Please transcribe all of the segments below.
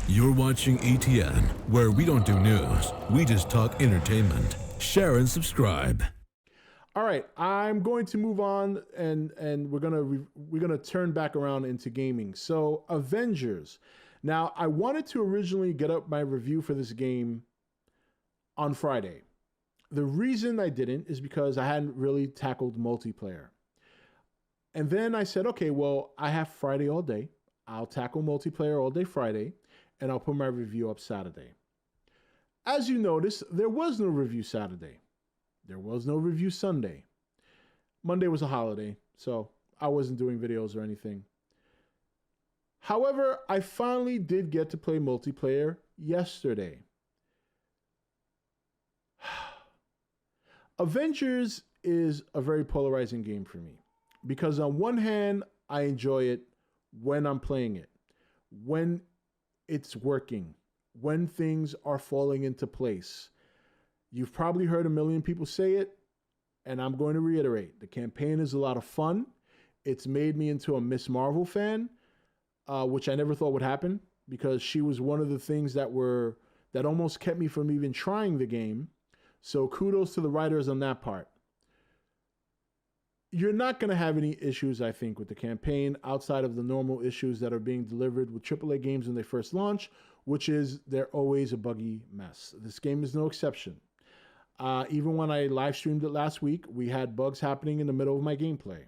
You're watching E.T.N, where we don't do news, we just talk entertainment. Share and subscribe. All right, I'm going to move on, and we're gonna turn back around into gaming. So, Avengers. Now, I wanted to originally get up my review for this game on Friday. The reason I didn't is because I hadn't really tackled multiplayer. And then I said, okay, well, I have Friday all day. I'll tackle multiplayer all day Friday, and I'll put my review up Saturday. As you notice, there was no review Saturday. There was no review Sunday. Monday was a holiday, so I wasn't doing videos or anything. However, I finally did get to play multiplayer yesterday. Avengers is a very polarizing game for me because on one hand, I enjoy it when I'm playing it, when it's working, when things are falling into place. You've probably heard a million people say it, and I'm going to reiterate. The campaign is a lot of fun. It's made me into a Miss Marvel fan, which I never thought would happen because she was one of the things that almost kept me from even trying the game. So kudos to the writers on that part. You're not going to have any issues, I think, with the campaign outside of the normal issues that are being delivered with AAA games when they first launch, which is they're always a buggy mess. This game is no exception. Even when I live streamed it last week, we had bugs happening in the middle of my gameplay.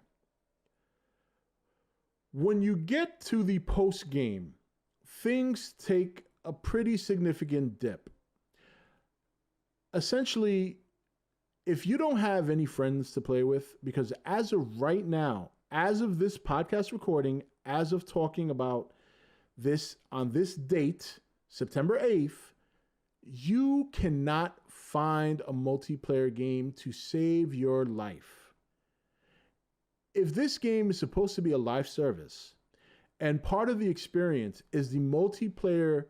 When you get to the post game, things take a pretty significant dip. Essentially, if you don't have any friends to play with, because as of right now, as of this podcast recording, as of talking about this on this date, September 8th, you cannot find a multiplayer game to save your life. If this game is supposed to be a live service, and part of the experience is the multiplayer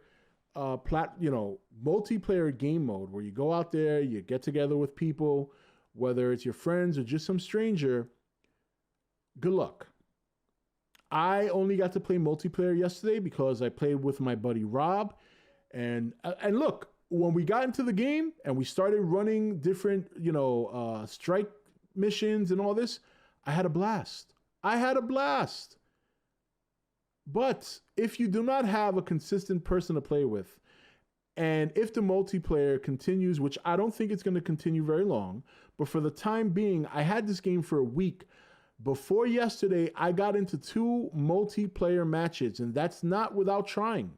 multiplayer game mode where you go out there, you get together with people, whether it's your friends or just some stranger, good luck. I only got to play multiplayer yesterday because I played with my buddy Rob. And look, when we got into the game and we started running different, strike missions and all this, I had a blast. But if you do not have a consistent person to play with, and if the multiplayer continues, which I don't think it's going to continue very long, but for the time being, I had this game for a week. Before yesterday, I got into 2 multiplayer matches, and that's not without trying.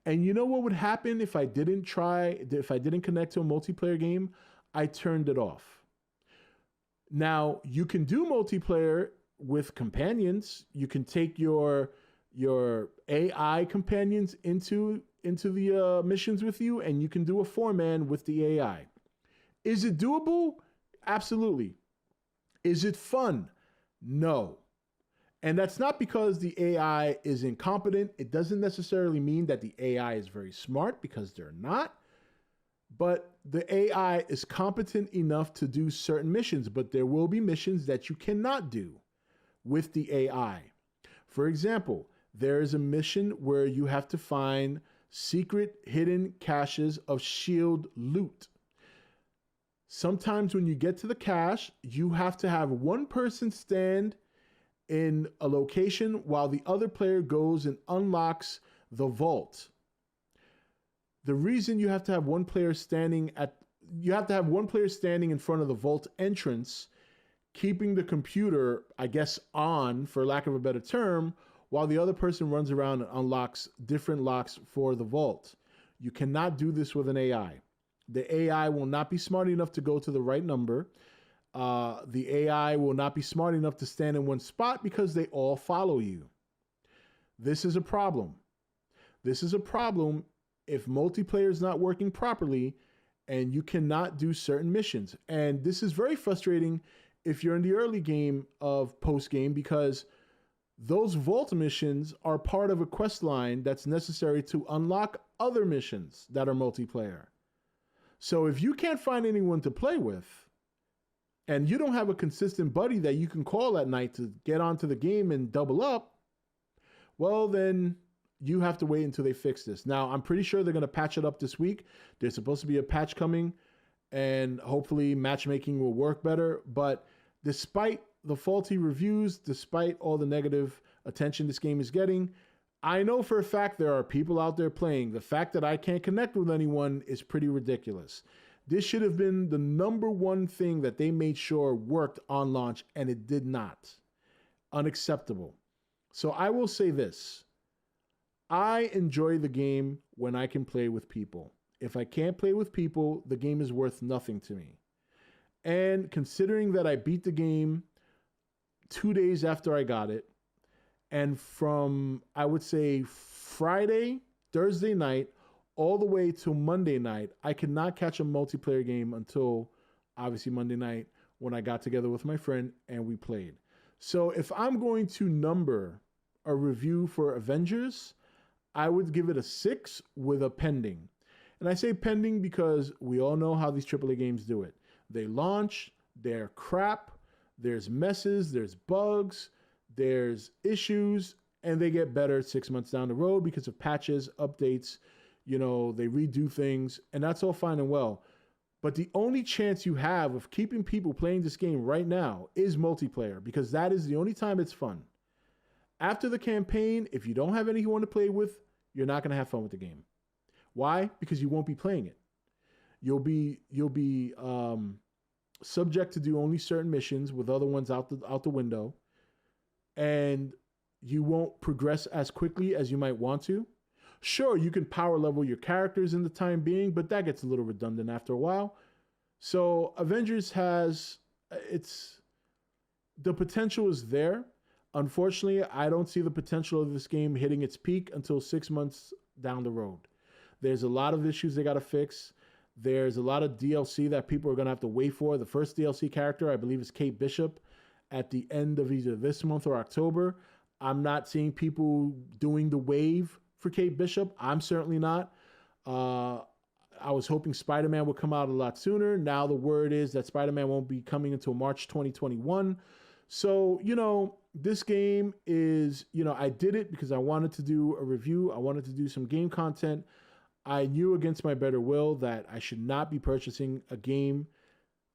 And you know what would happen if I didn't connect to a multiplayer game? I turned it off. Now, you can do multiplayer with companions. You can take your AI companions into the missions with you, and you can do a 4-man with the AI. Is it doable? Absolutely. Is it fun? No. And that's not because the AI is incompetent. It doesn't necessarily mean that the AI is very smart, because they're not. But the AI is competent enough to do certain missions, but there will be missions that you cannot do with the AI. For example, there is a mission where you have to find secret hidden caches of shield loot. Sometimes when you get to the cache, you have to have one person stand in a location while the other player goes and unlocks the vault. The reason you have to have one player standing in front of the vault entrance, keeping the computer, I guess, on, for lack of a better term, while the other person runs around and unlocks different locks for the vault. You cannot do this with an AI. The AI will not be smart enough to go to the right number. The AI will not be smart enough to stand in one spot because they all follow you. This is a problem. This is a problem if multiplayer is not working properly and you cannot do certain missions. And this is very frustrating if you're in the early game of post-game, because those vault missions are part of a quest line that's necessary to unlock other missions that are multiplayer. So if you can't find anyone to play with, and you don't have a consistent buddy that you can call at night to get onto the game and double up, well then, you have to wait until they fix this. Now, I'm pretty sure they're going to patch it up this week. There's supposed to be a patch coming, and hopefully matchmaking will work better. But despite the faulty reviews, despite all the negative attention this game is getting, I know for a fact there are people out there playing. The fact that I can't connect with anyone is pretty ridiculous. This should have been the number one thing that they made sure worked on launch, and it did not. Unacceptable. So I will say this. I enjoy the game when I can play with people. If I can't play with people, the game is worth nothing to me. And considering that I beat the game 2 days after I got it, and from, I would say, Friday, Thursday night, all the way till Monday night, I could not catch a multiplayer game until, obviously, Monday night when I got together with my friend and we played. So if I'm going to number a review for Avengers, I would give it a 6 with a pending. And I say pending because we all know how these AAA games do it. They launch, they're crap, there's messes, there's bugs, there's issues, and they get better 6 months down the road because of patches, updates, you know, they redo things, and that's all fine and well. But the only chance you have of keeping people playing this game right now is multiplayer, because that is the only time it's fun. After the campaign, if you don't have anyone to play with, you're not going to have fun with the game. Why? Because you won't be playing it. You'll be subject to do only certain missions with other ones out the window, and you won't progress as quickly as you might want to. Sure, you can power level your characters in the time being, but that gets a little redundant after a while. So Avengers the potential is there. Unfortunately, I don't see the potential of this game hitting its peak until 6 months down the road. There's a lot of issues they got to fix. There's a lot of DLC that people are going to have to wait for. The first DLC character, I believe, is Kate Bishop at the end of either this month or October. I'm not seeing people doing the wave for Kate Bishop. I'm certainly not. I was hoping Spider-Man would come out a lot sooner. Now the word is that Spider-Man won't be coming until March 2021. So, you know, this game is, you know, I did it because I wanted to do a review. I wanted to do some game content. I knew against my better will that I should not be purchasing a game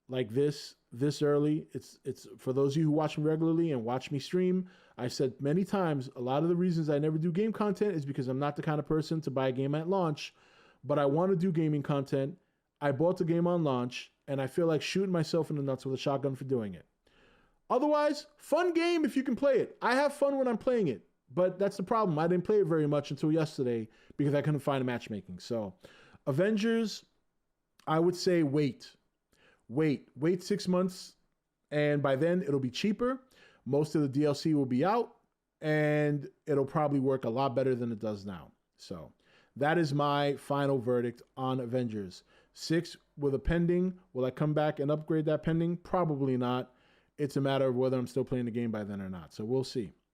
like this early. It's for those of you who watch me regularly and watch me stream, I said many times, a lot of the reasons I never do game content is because I'm not the kind of person to buy a game at launch, but I want to do gaming content. I bought the game on launch, and I feel like shooting myself in the nuts with a shotgun for doing it. Otherwise, fun game if you can play it. I have fun when I'm playing it, but that's the problem. I didn't play it very much until yesterday because I couldn't find a matchmaking. So, Avengers, I would say wait 6 months, and by then it'll be cheaper. Most of the DLC will be out, and it'll probably work a lot better than it does now. So that is my final verdict on Avengers. 6 with a pending. Will I come back and upgrade that pending? Probably not. It's a matter of whether I'm still playing the game by then or not. So we'll see.